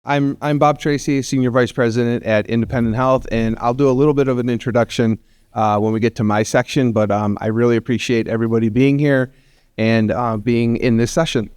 I'm Bob Tracy, Senior Vice President at Independent Health, and I'll do a little bit of an introduction when we get to my section, but I really appreciate everybody being here and being in this session.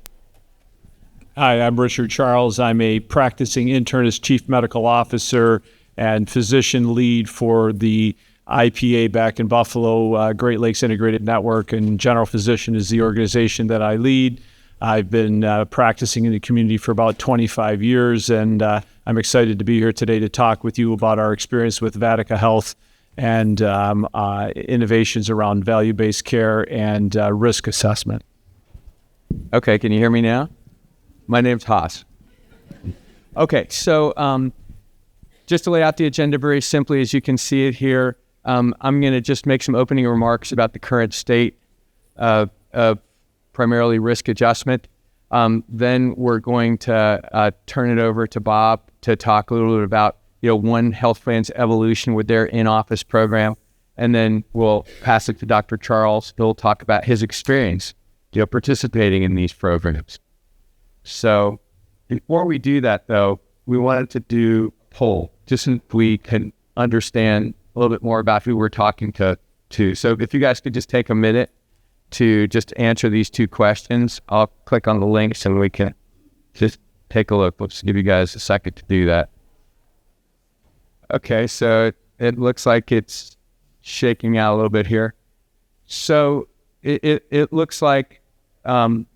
Hi, I'm Richard Charles. I'm a practicing internist, chief medical officer, and physician lead for the IPA back in Buffalo, Great Lakes Integrated Network, and general physician is the organization that I lead. I've been practicing in the community for about 25 years, and I'm excited to be here today to talk with you about our experience with Vatica Health and innovations around value-based care and risk assessment. Okay, can you hear me now? My name's Haas. Okay, so just to lay out the agenda very simply, as you can see it here, I'm going to just make some opening remarks about the current state of primarily risk adjustment. Then we're going to turn it over to Bob to talk a little bit about, one health plan's evolution with their in-office program. And then we'll pass it to Dr. Charles. He'll talk about his experience, participating in these programs. So before we do that, though, we wanted to do a poll, just so we can understand a little bit more about who we're talking to. So if you guys could just take a minute to just answer these two questions, I'll click on the links and we can just take a look. Let's give you guys a second to do that. Okay, so it looks like it's shaking out a little bit here. So it looks like the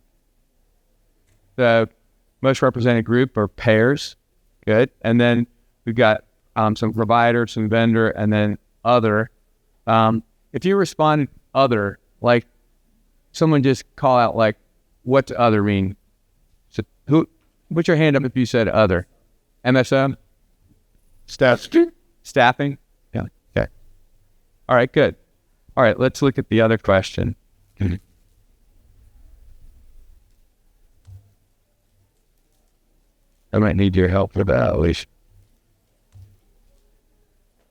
most represented group are payers. Good. And then we've got some providers, some vendor, and then other. If you responded other, like someone just call out like, what's other mean? So put your hand up if you said other. MSM? Staffing? Yeah. Okay. All right, good. All right, let's look at the other question. I might need your help with that, Alicia.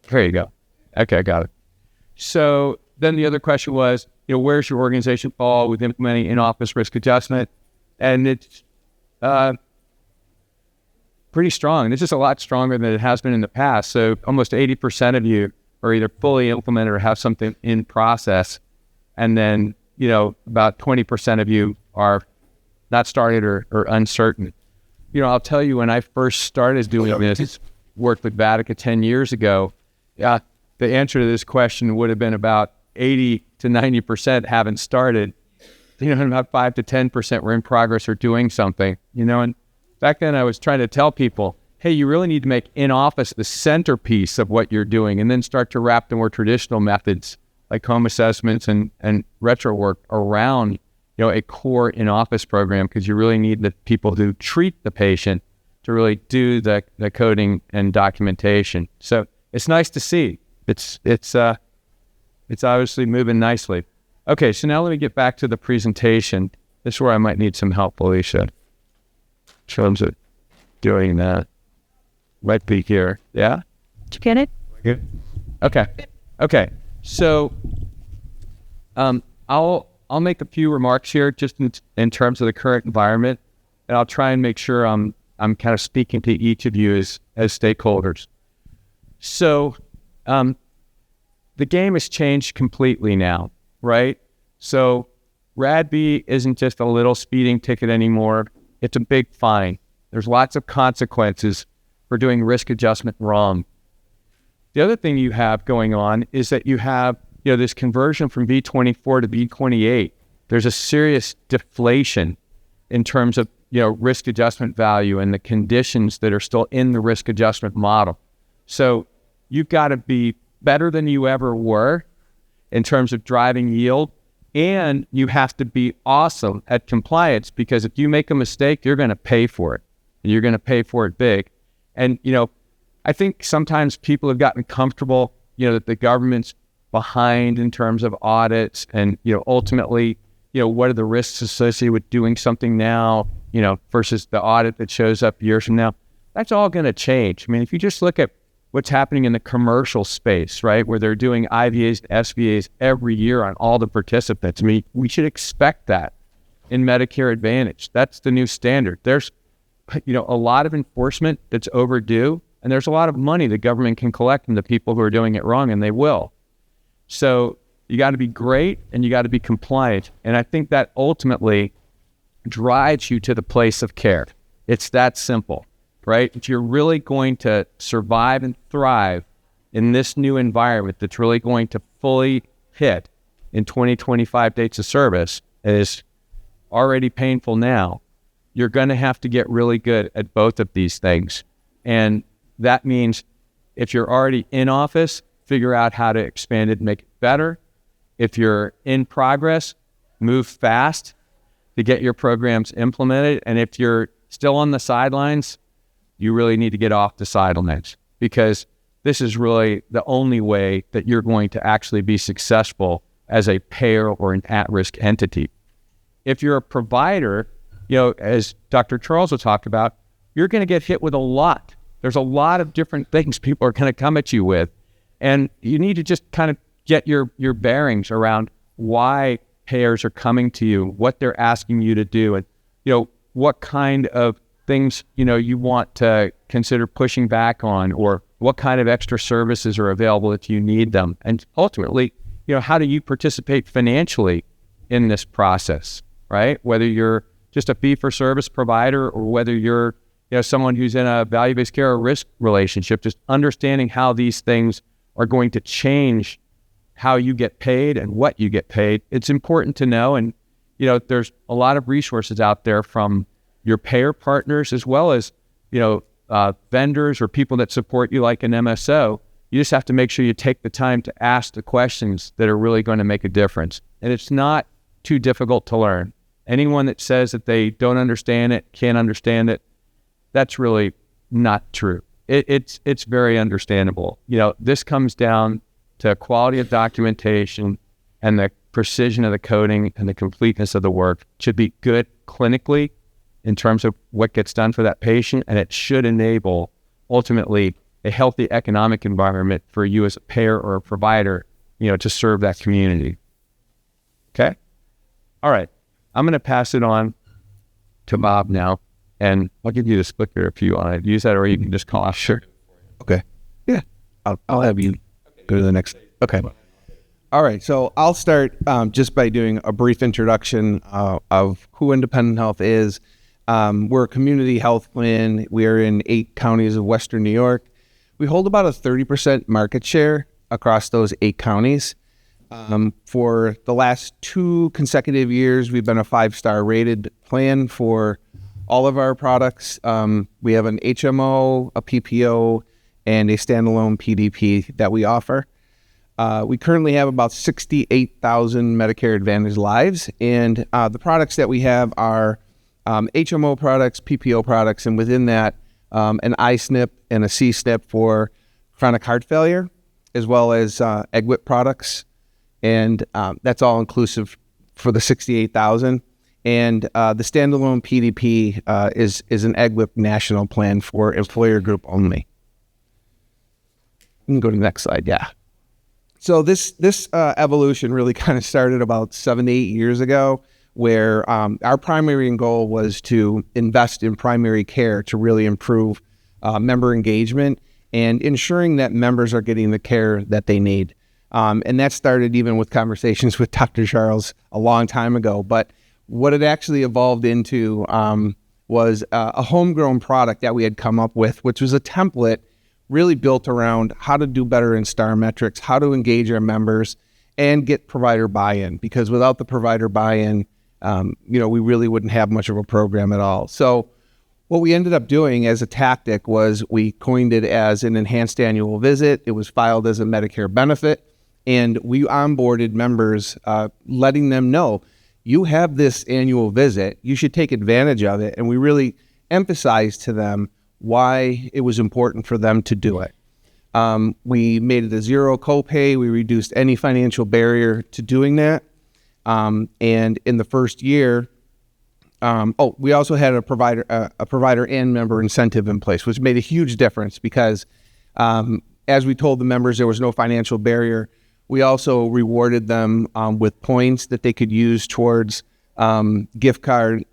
There you go. Okay, got it. So then the other question was, where's your organization fall with implementing in-office risk adjustment? And it's pretty strong. This is a lot stronger than it has been in the past. So almost 80% of you are either fully implemented or have something in process. And then, about 20% of you are not started or uncertain. I'll tell you, when I first started doing this, worked with Vatica 10 years ago, the answer to this question would have been about 80 to 90% haven't started, and about 5 to 10% were in progress or doing something, and back then I was trying to tell people, hey, you really need to make in-office the centerpiece of what you're doing, and then start to wrap the more traditional methods like home assessments and retro work around, a core in-office program, because you really need the people who treat the patient to really do the coding and documentation. So it's nice to see. It's obviously moving nicely. Okay, so now let me get back to the presentation. This is where I might need some help, Alicia, in terms of doing that. Might be here. Yeah? Did you get it? Good. Okay. So I'll make a few remarks here just in terms of the current environment, and I'll try and make sure I'm kind of speaking to each of you as stakeholders. So the game has changed completely now, right? So RADV isn't just a little speeding ticket anymore. It's a big fine. There's lots of consequences for doing risk adjustment wrong. The other thing you have going on is that you have this conversion from V24 to V28. There's a serious deflation in terms of risk adjustment value and the conditions that are still in the risk adjustment model. So you've got to be better than you ever were in terms of driving yield, and you have to be awesome at compliance, because if you make a mistake, you're going to pay for it, and you're going to pay for it big. And I think sometimes people have gotten comfortable that the government's behind in terms of audits, and ultimately what are the risks associated with doing something now versus the audit that shows up years from now. That's all going to change. I mean, if you just look at what's happening in the commercial space, right, where they're doing IVAs and SVAs every year on all the participants. I mean, we should expect that in Medicare Advantage. That's the new standard. There's a lot of enforcement that's overdue, and there's a lot of money the government can collect from the people who are doing it wrong, and they will. So you got to be great and you got to be compliant. And I think that ultimately drives you to the place of care. It's that simple, right? If you're really going to survive and thrive in this new environment that's really going to fully hit in 2025 dates of service, and is already painful now, you're going to have to get really good at both of these things. And that means if you're already in office, figure out how to expand it and make it better. If you're in progress, move fast to get your programs implemented. And if you're still on the sidelines, you really need to get off the sidelines, because this is really the only way that you're going to actually be successful as a payer or an at-risk entity. If you're a provider, as Dr. Charles will talk about, you're going to get hit with a lot. There's a lot of different things people are going to come at you with. And you need to just kind of get your bearings around why payers are coming to you, what they're asking you to do, and, what kind of things, you want to consider pushing back on, or what kind of extra services are available if you need them. And ultimately, how do you participate financially in this process, right? Whether you're just a fee-for-service provider or whether you're someone who's in a value-based care or risk relationship, just understanding how these things are going to change how you get paid and what you get paid. It's important to know. And, there's a lot of resources out there from your payer partners, as well as, vendors or people that support you like an MSO. You just have to make sure you take the time to ask the questions that are really going to make a difference. And it's not too difficult to learn. Anyone that says that they don't understand it, can't understand it, that's really not true. It's very understandable. This comes down to quality of documentation and the precision of the coding and the completeness of the work. It should be good clinically in terms of what gets done for that patient, and it should enable ultimately a healthy economic environment for you as a payer or a provider, to serve that community. Okay? All right. I'm going to pass it on to Bob now, and I'll give you this clicker if you want to use that, or you can just call off. Sure. Okay. Yeah. I'll have you go to the next. Okay. All right. So I'll start just by doing a brief introduction of who Independent Health is. We're a community health plan. We are in 8 counties of Western New York. We hold about a 30% market share across those 8 counties. For the last 2 consecutive years, we've been a 5-star rated plan for all of our products. We have an HMO, a PPO, and a standalone PDP that we offer. We currently have about 68,000 Medicare Advantage lives, and the products that we have are HMO products, PPO products, and within that, an iSNP and a CSNP for chronic heart failure, as well as EGWP products. And that's all inclusive for the 68,000. And the standalone PDP is an EGWP national plan for employer group only. You can go to the next slide, yeah. So this evolution really kind of started about 7 to 8 years ago, where our primary goal was to invest in primary care to really improve member engagement and ensuring that members are getting the care that they need. And that started even with conversations with Dr. Charles a long time ago. But what it actually evolved into was a homegrown product that we had come up with, which was a template really built around how to do better in STAR metrics, how to engage our members, and get provider buy-in. Because without the provider buy-in, we really wouldn't have much of a program at all. So what we ended up doing as a tactic was we coined it as an enhanced annual visit. It was filed as a Medicare benefit, and we onboarded members, letting them know, you have this annual visit, you should take advantage of it. And we really emphasized to them why it was important for them to do it. We made it a zero copay. We reduced any financial barrier to doing that. And in the first year, we also had a provider and member incentive in place, which made a huge difference because as we told the members there was no financial barrier, we also rewarded them with points that they could use towards gift card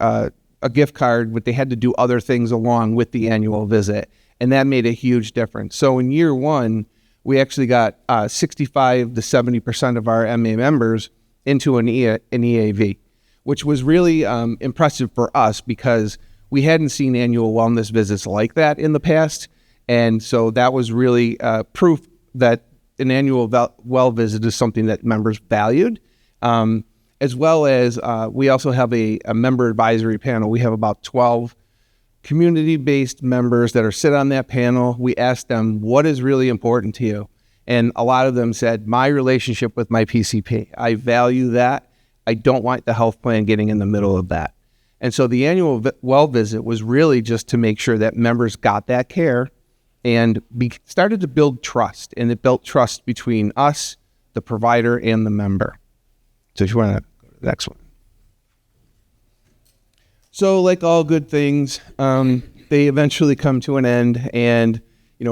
a gift card, but they had to do other things along with the annual visit. And that made a huge difference. So in year one, we actually got 65 to 70% of our MA members into an EAV, which was really impressive for us because we hadn't seen annual wellness visits like that in the past. And so that was really proof that an annual well visit is something that members valued. As well as we also have a member advisory panel. We have about 12 community-based members that are sit on that panel. We asked them, what is really important to you? And a lot of them said, my relationship with my PCP. I value that. I don't want the health plan getting in the middle of that. And so the annual well visit was really just to make sure that members got that care and started to build trust. And it built trust between us, the provider, and the member. So if you want to go to the next one. So like all good things, they eventually come to an end, and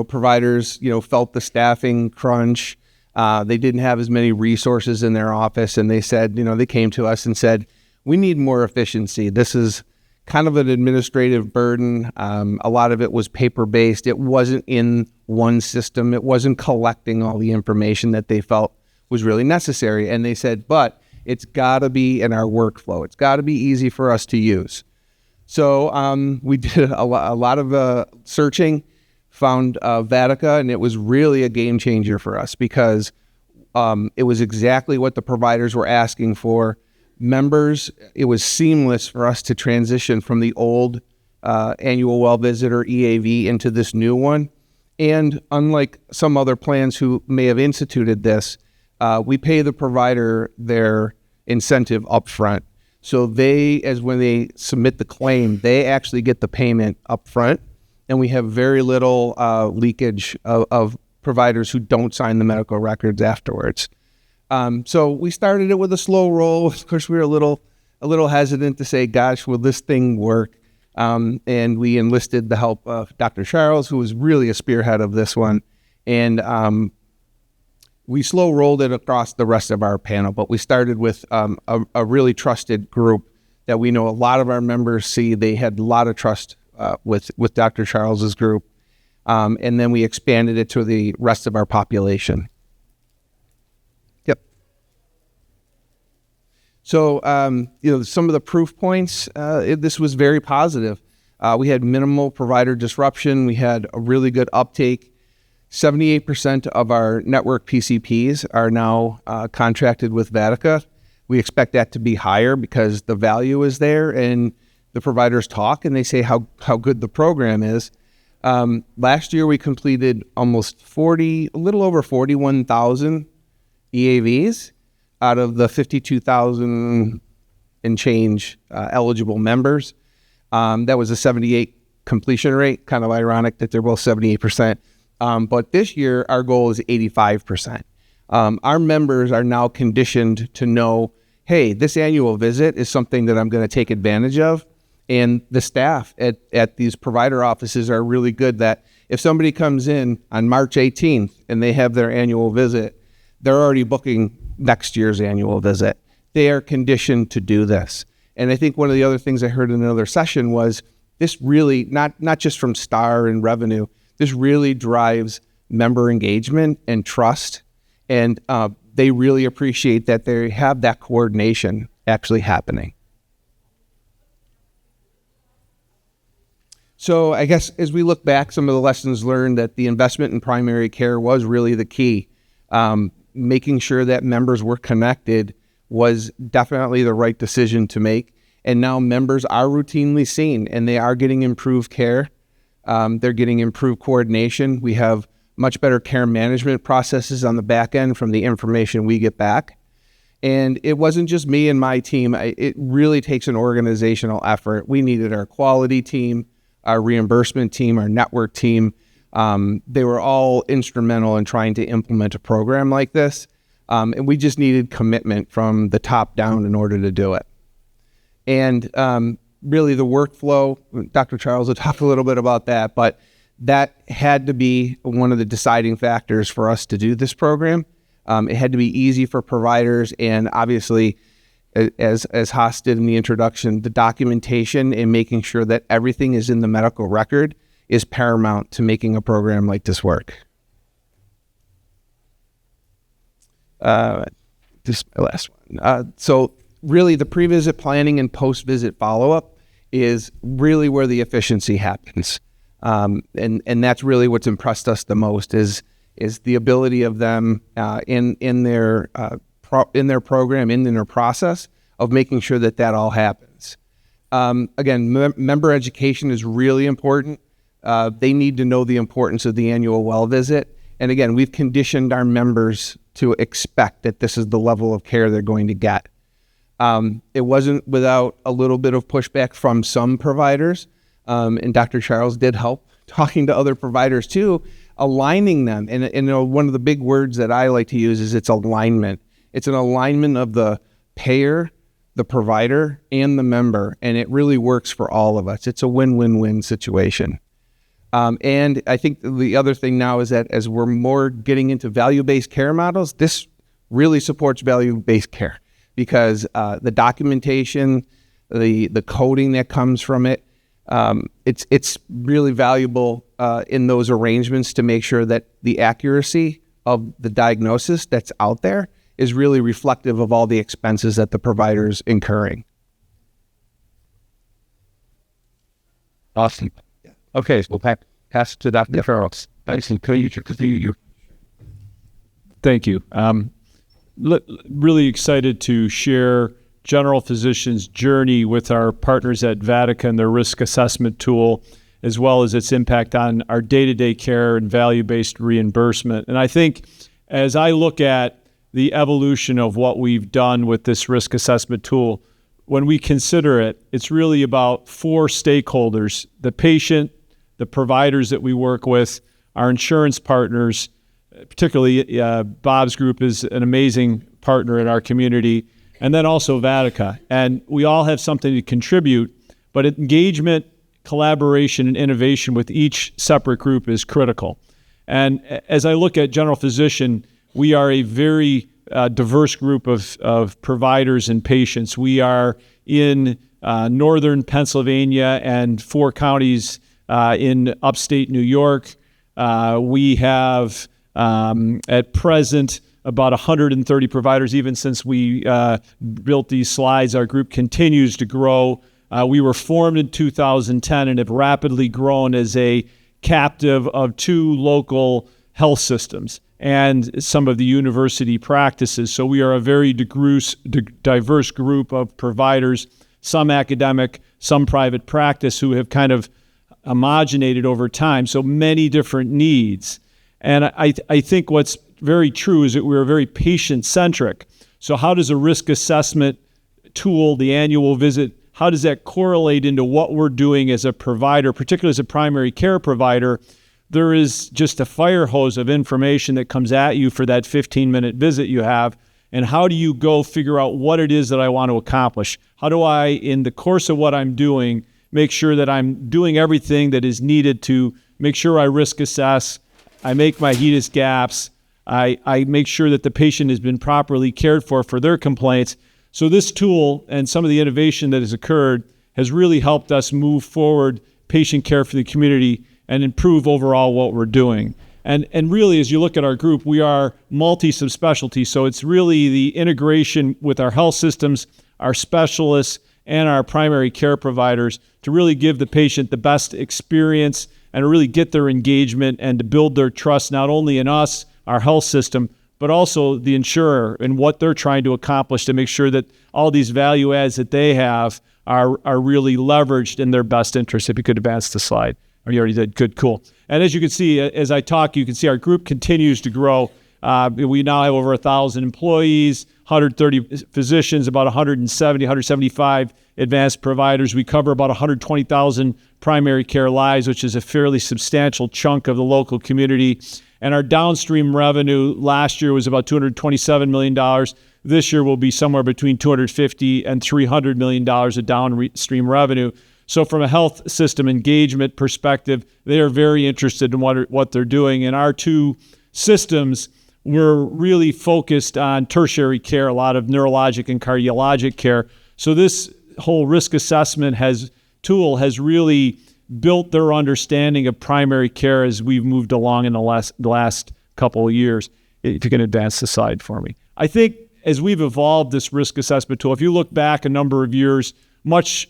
providers felt the staffing crunch. They didn't have as many resources in their office, and they said, they came to us and said, we need more efficiency. This is kind of an administrative burden. A lot of it was paper-based. It wasn't in one system. It wasn't collecting all the information that they felt was really necessary. And they said, but it's got to be in our workflow. It's got to be easy for us to use. So we did a lot of searching, found Vatica, and it was really a game changer for us because it was exactly what the providers were asking for. Members, it was seamless for us to transition from the old annual well visit or EAV into this new one. And unlike some other plans who may have instituted this, we pay the provider their incentive upfront. So when they submit the claim, they actually get the payment up front, and we have very little leakage of providers who don't sign the medical records afterwards. So we started it with a slow roll. Of course, we were a little hesitant to say, gosh, will this thing work? And we enlisted the help of Dr. Charles, who was really a spearhead of this one. And we slow rolled it across the rest of our panel, but we started with a really trusted group that we know a lot of our members see. They had a lot of trust with Dr. Charles's group. And then we expanded it to the rest of our population. Yep. So, some of the proof points, this was very positive. We had minimal provider disruption. We had a really good uptake. 78% of our network PCPs are now contracted with Vatica. We expect that to be higher because the value is there and the providers talk and they say how good the program is. Last year we completed a little over 41,000 EAVs out of the 52,000 and change eligible members. That was a 78 completion rate, kind of ironic that they're both 78%. But this year, our goal is 85%. Our members are now conditioned to know, hey, this annual visit is something that I'm going to take advantage of. And the staff at these provider offices are really good that if somebody comes in on March 18th and they have their annual visit, they're already booking next year's annual visit. They are conditioned to do this. And I think one of the other things I heard in another session was this really, not just from STAR and revenue, this really drives member engagement and trust, and they really appreciate that they have that coordination actually happening. So I guess as we look back, some of the lessons learned that the investment in primary care was really the key. Making sure that members were connected was definitely the right decision to make, and now members are routinely seen, and they are getting improved care. They're getting improved coordination. We have much better care management processes on the back end from the information we get back. And it wasn't just me and my team. It really takes an organizational effort. We needed our quality team, our reimbursement team, our network team. They were all instrumental in trying to implement a program like this. And we just needed commitment from the top down in order to do it. And really the workflow, Dr. Charles will talk a little bit about that, but that had to be one of the deciding factors for us to do this program. It had to be easy for providers, and obviously as Haas did in the introduction, the documentation and making sure that everything is in the medical record is paramount to making a program like this work. This is my last one. So really the pre-visit planning and post-visit follow-up is really where the efficiency happens. And that's really what's impressed us the most is the ability of them in their program, in their process of making sure that all happens. Again, member education is really important. They need to know the importance of the annual well visit. And again, we've conditioned our members to expect that this is the level of care they're going to get. It wasn't without a little bit of pushback from some providers, and Dr. Charles did help talking to other providers too, aligning them. And one of the big words that I like to use is it's alignment. It's an alignment of the payer, the provider, and the member, and it really works for all of us. It's a win-win-win situation. And I think the other thing now is that as we're more getting into value-based care models, this really supports value-based care because the documentation, the coding that comes from it, it's really valuable in those arrangements to make sure that the accuracy of the diagnosis that's out there is really reflective of all the expenses that the provider's incurring. Awesome. Okay, so we'll pass to Dr. Charles. Thank you. Really excited to share general physician's journey with our partners at Vatica and their risk assessment tool, as well as its impact on our day-to-day care and value-based reimbursement. And I think as I look at the evolution of what we've done with this risk assessment tool, when we consider it, it's really about 4 stakeholders: the patient, the providers that we work with, our insurance partners, particularly Bob's group is an amazing partner in our community, and then also Vatica. And we all have something to contribute, but engagement, collaboration, and innovation with each separate group is critical. And as I look at general physician, we are a very diverse group of providers and patients. We are in northern Pennsylvania and 4 counties in upstate New York. We have at present about 130 providers. Even since we built these slides, our group continues to grow. We were formed in 2010 and have rapidly grown as a captive of 2 local health systems and some of the university practices. So we are a very diverse group of providers, some academic, some private practice, who have kind of homogenated over time. So many different needs. And I think what's very true is that we're very patient-centric. So how does a risk assessment tool, the annual visit, how does that correlate into what we're doing as a provider, particularly as a primary care provider? There is just a fire hose of information that comes at you for that 15-minute visit you have. And how do you go figure out what it is that I want to accomplish? How do I, in the course of what I'm doing, make sure that I'm doing everything that is needed to make sure I risk assess, I make my HEDIS gaps, I make sure that the patient has been properly cared for their complaints. So this tool and some of the innovation that has occurred has really helped us move forward patient care for the community and improve overall what we're doing. And really, as you look at our group, we are multi-subspecialty. So it's really the integration with our health systems, our specialists, and our primary care providers to really give the patient the best experience and to really get their engagement and to build their trust not only in us, our health system, but also the insurer and what they're trying to accomplish to make sure that all these value adds that they have are really leveraged in their best interest. If you could advance the slide. Oh, you already did. Good, cool. And as you can see, as I talk, you can see our group continues to grow. We now have over 1,000 employees, 130 physicians, about 175 advanced providers. We cover about 120,000 primary care lives, which is a fairly substantial chunk of the local community. And our downstream revenue last year was about $227 million. This year will be somewhere between $250 and $300 million of downstream revenue. So from a health system engagement perspective, they are very interested in what they're doing. And our 2 systems we're really focused on tertiary care, a lot of neurologic and cardiologic care. So this whole risk assessment tool has really built their understanding of primary care as we've moved along in the last couple of years. If you can advance the slide for me. I think as we've evolved this risk assessment tool, if you look back a number of years, much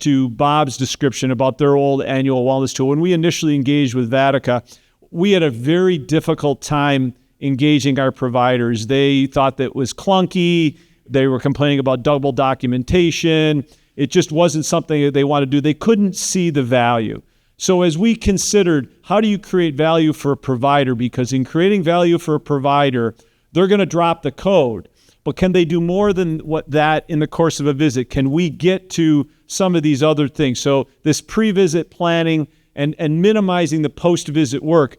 to Bob's description about their old annual wellness tool, when we initially engaged with Vatica, we had a very difficult time engaging our providers. They thought that it was clunky. They were complaining about double documentation. It just wasn't something that they wanted to do. They couldn't see the value. So as we considered, how do you create value for a provider? Because in creating value for a provider, they're going to drop the code. But can they do more than that in the course of a visit? Can we get to some of these other things? So this pre-visit planning and minimizing the post-visit work,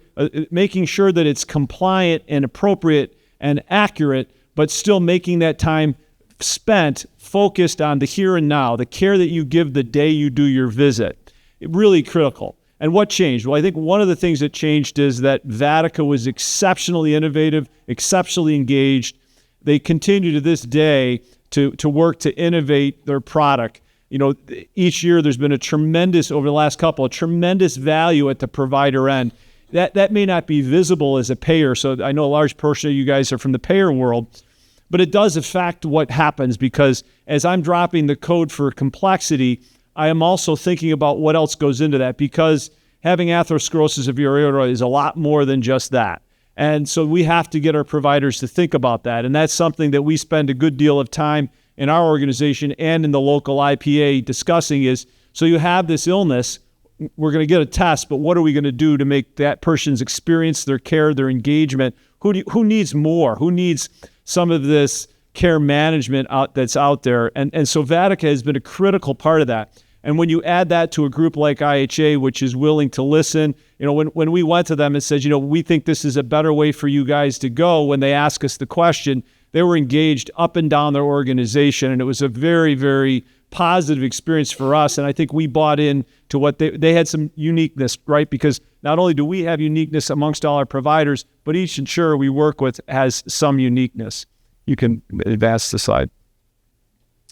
making sure that it's compliant and appropriate and accurate, but still making that time spent focused on the here and now, the care that you give the day you do your visit. Really critical. And what changed? Well, I think one of the things that changed is that Vatica was exceptionally innovative, exceptionally engaged. They continue to this day to work to innovate their product. You know, each year there's been over the last couple, a tremendous value at the provider end. That may not be visible as a payer. So I know a large portion of you guys are from the payer world, but it does affect what happens, because as I'm dropping the code for complexity, I am also thinking about what else goes into that, because having atherosclerosis of your aorta is a lot more than just that. And so we have to get our providers to think about that. And that's something that we spend a good deal of time in our organization and in the local IPA discussing is, so you have this illness, we're going to get a test, but what are we going to do to make that person's experience, their care, their engagement? Who needs more? Who needs some of this care management that's out there? And so Vatica has been a critical part of that. And when you add that to a group like IHA, which is willing to listen, you know, when we went to them and said, you know, we think this is a better way for you guys to go, when they ask us the question, they were engaged up and down their organization. And it was a very, very positive experience for us. And I think we bought in to what they had some uniqueness, right? Because not only do we have uniqueness amongst all our providers, but each insurer we work with has some uniqueness. You can advance the slide.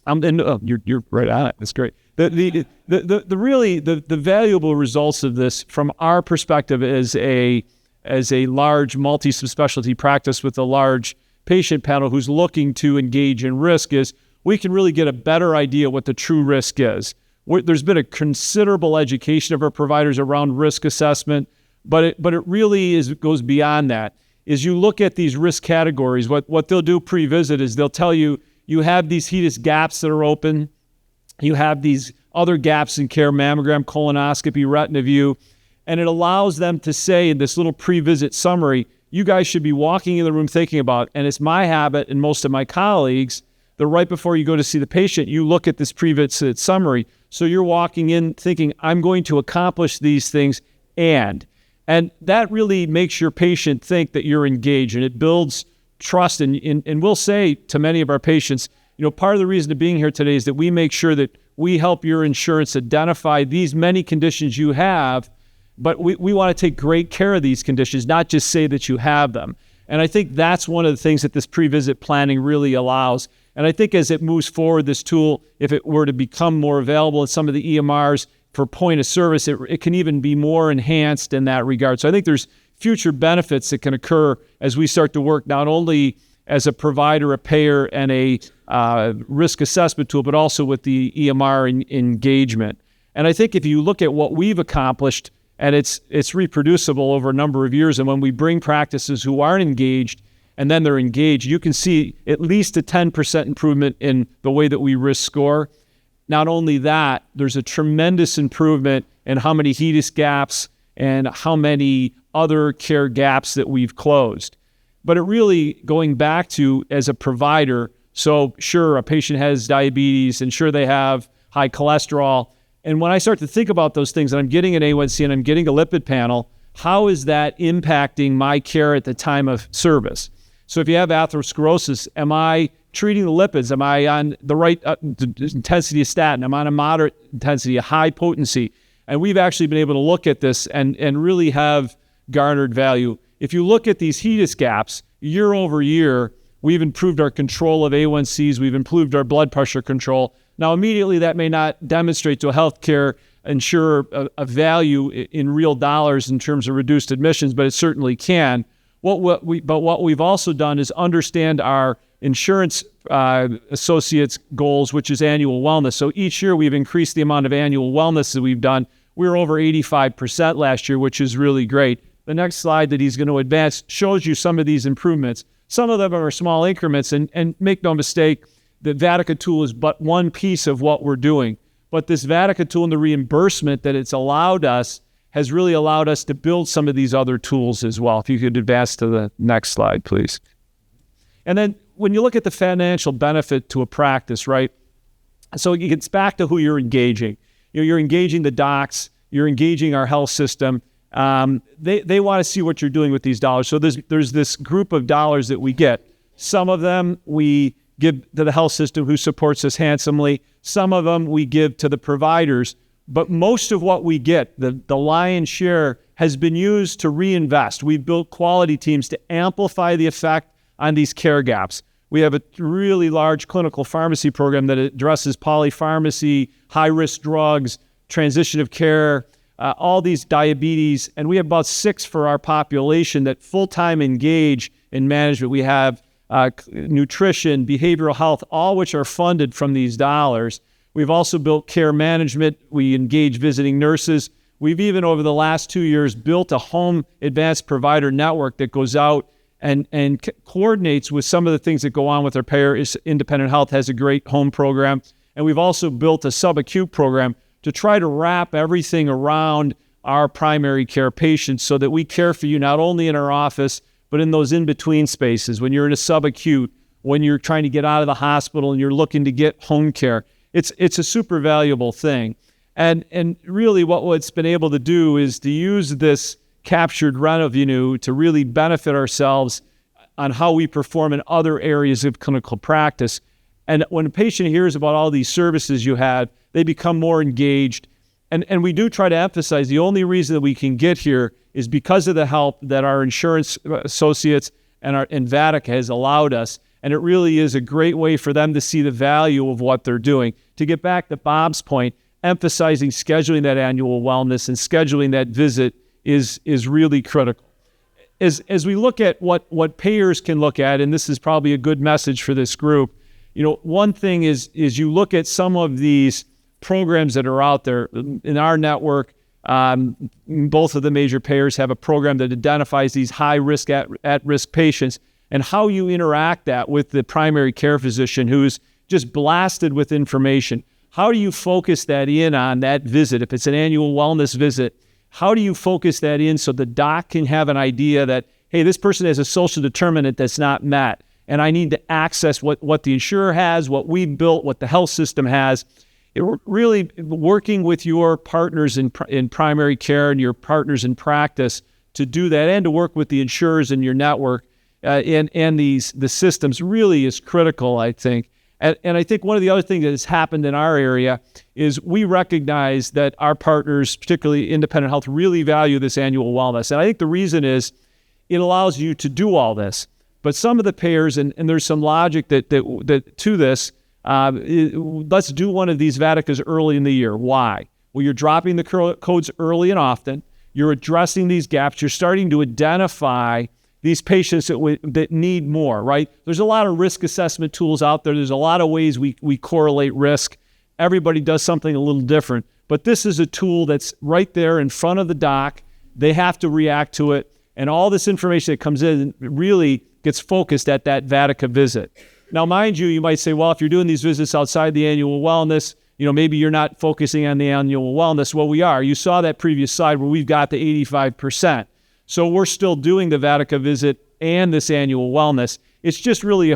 You're right on it. That's great. The valuable results of this from our perspective as a large multi-specialty practice with a large patient panel who's looking to engage in risk is we can really get a better idea what the true risk is. There's been a considerable education of our providers around risk assessment, but it really goes beyond that. Is you look at these risk categories, what they'll do pre-visit is they'll tell you, you have these HEDIS gaps that are open. You have these other gaps in care, mammogram, colonoscopy, retina view, and it allows them to say in this little pre-visit summary, you guys should be walking in the room thinking about, and it's my habit and most of my colleagues, that right before you go to see the patient, you look at this pre-visit summary. So you're walking in thinking, I'm going to accomplish these things, and that really makes your patient think that you're engaged, and it builds trust. And we'll say to many of our patients, you know, part of the reason of being here today is that we make sure that we help your insurance identify these many conditions you have, but we want to take great care of these conditions, not just say that you have them. And I think that's one of the things that this pre-visit planning really allows. And I think as it moves forward, this tool, if it were to become more available in some of the EMRs for point of service, it can even be more enhanced in that regard. So I think there's future benefits that can occur as we start to work not only as a provider, a payer, and a risk assessment tool, but also with the EMR engagement. And I think if you look at what we've accomplished, and it's reproducible over a number of years, and when we bring practices who aren't engaged and then they're engaged, you can see at least a 10% improvement in the way that we risk score. Not only that, there's a tremendous improvement in how many HEDIS gaps and how many other care gaps that we've closed. But it really, going back to as a provider, so sure, a patient has diabetes and sure they have high cholesterol. And when I start to think about those things, and I'm getting an A1C and I'm getting a lipid panel, how is that impacting my care at the time of service? So if you have atherosclerosis, am I treating the lipids? Am I on the right intensity of statin? Am I on a moderate intensity, a high potency? And we've actually been able to look at this and really have garnered value. If you look at these HEDIS gaps, year over year, we've improved our control of A1Cs, we've improved our blood pressure control. Now, immediately that may not demonstrate to a healthcare insurer a value in real dollars in terms of reduced admissions, but it certainly can. What we've also done is understand our insurance associates' goals, which is annual wellness. So each year we've increased the amount of annual wellness that we've done. We were over 85% last year, which is really great. The next slide that he's going to advance shows you some of these improvements. Some of them are small increments, and make no mistake, the Vatica tool is but one piece of what we're doing. But this Vatica tool and the reimbursement that it's allowed us has really allowed us to build some of these other tools as well. If you could advance to the next slide, please. And then when you look at the financial benefit to a practice, right? So it gets back to who you're engaging. You're engaging the docs, you're engaging our health system. They want to see what you're doing with these dollars. So there's this group of dollars that we get. Some of them we give to the health system who supports us handsomely. Some of them we give to the providers. But most of what we get, the lion's share, has been used to reinvest. We've built quality teams to amplify the effect on these care gaps. We have a really large clinical pharmacy program that addresses polypharmacy, high-risk drugs, transition of care, all these diabetes, and we have about 6 for our population that full-time engage in management. We have nutrition, behavioral health, all which are funded from these dollars. We've also built care management. We engage visiting nurses. We've even, over the last 2 years, built a home advanced provider network that goes out and coordinates with some of the things that go on with our payer. Independent Health has a great home program. And we've also built a subacute program to try to wrap everything around our primary care patients so that we care for you not only in our office, but in those in-between spaces. When you're in a subacute, when you're trying to get out of the hospital and you're looking to get home care, it's a super valuable thing. And really what it's been able to do is to use this captured revenue to really benefit ourselves on how we perform in other areas of clinical practice. And when a patient hears about all these services you have, they become more engaged. And we do try to emphasize the only reason that we can get here is because of the help that our insurance associates and Vatica has allowed us. And it really is a great way for them to see the value of what they're doing. To get back to Bob's point, emphasizing scheduling that annual wellness and scheduling that visit is really critical. As we look at what payers can look at, and this is probably a good message for this group, one thing is you look at some of these programs that are out there in our network. Both of the major payers have a program that identifies these high risk, at-risk patients, and how you interact that with the primary care physician who's just blasted with information. How do you focus that in on that visit? If it's an annual wellness visit, how do you focus that in so the doc can have an idea that, hey, this person has a social determinant that's not met, and I need to access what the insurer has, what we built, what the health system has. It really working with your partners in primary care and your partners in practice to do that, and to work with the insurers in your network and the systems really is critical, I think. And I think one of the other things that has happened in our area is we recognize that our partners, particularly Independent Health, really value this annual wellness. And I think the reason is it allows you to do all this. But some of the payers, and there's some logic that to this, let's do one of these Vaticas early in the year. Why? Well, you're dropping the codes early and often. You're addressing these gaps. You're starting to identify these patients that need more, right? There's a lot of risk assessment tools out there. There's a lot of ways we correlate risk. Everybody does something a little different. But this is a tool that's right there in front of the doc. They have to react to it. And all this information that comes in really gets focused at that Vatica visit. Now, mind you might say, well, if you're doing these visits outside the annual wellness, maybe you're not focusing on the annual wellness. Well, we are. You saw that previous slide where we've got the 85%. So we're still doing the Vatica visit and this annual wellness. It's just really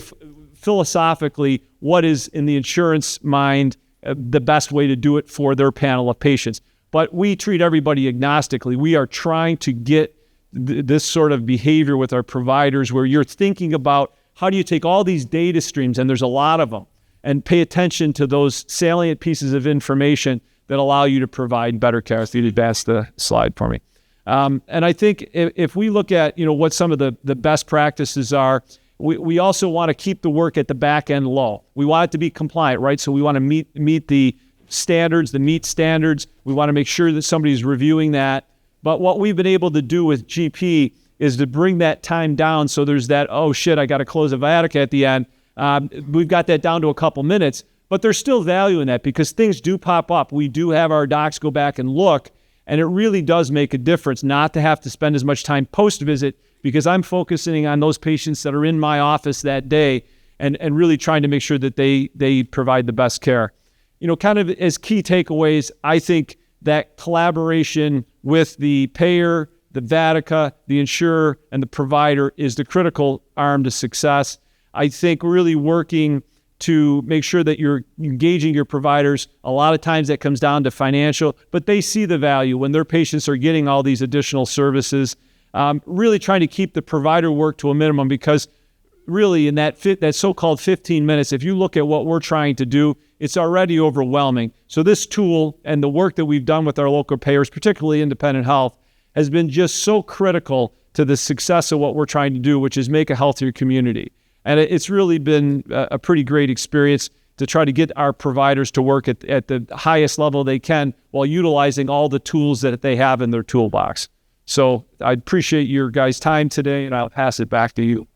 philosophically what is in the insurance mind the best way to do it for their panel of patients. But we treat everybody agnostically. We are trying to get this sort of behavior with our providers where you're thinking about how do you take all these data streams, and there's a lot of them, and pay attention to those salient pieces of information that allow you to provide better care. If you'd advance the slide for me. And I think if we look at, what some of the best practices are, we also want to keep the work at the back end low. We want it to be compliant, right? So we want to meet the standards, the meet standards. We want to make sure that somebody's reviewing that. But what we've been able to do with GP is to bring that time down. So there's that, oh shit, I got to close a Vatican at the end. We've got that down to a couple minutes, but there's still value in that because things do pop up. We do have our docs go back and look, and it really does make a difference not to have to spend as much time post-visit because I'm focusing on those patients that are in my office that day and really trying to make sure that they provide the best care. Kind of as key takeaways, I think that collaboration with the payer, the Vatica, the insurer, and the provider is the critical arm to success. I think really working to make sure that you're engaging your providers. A lot of times that comes down to financial, but they see the value when their patients are getting all these additional services. Really trying to keep the provider work to a minimum because really in that so-called 15 minutes, if you look at what we're trying to do, it's already overwhelming. So this tool and the work that we've done with our local payers, particularly Independent Health, has been just so critical to the success of what we're trying to do, which is make a healthier community. And it's really been a pretty great experience to try to get our providers to work at the highest level they can while utilizing all the tools that they have in their toolbox. So I appreciate your guys' time today, and I'll pass it back to you.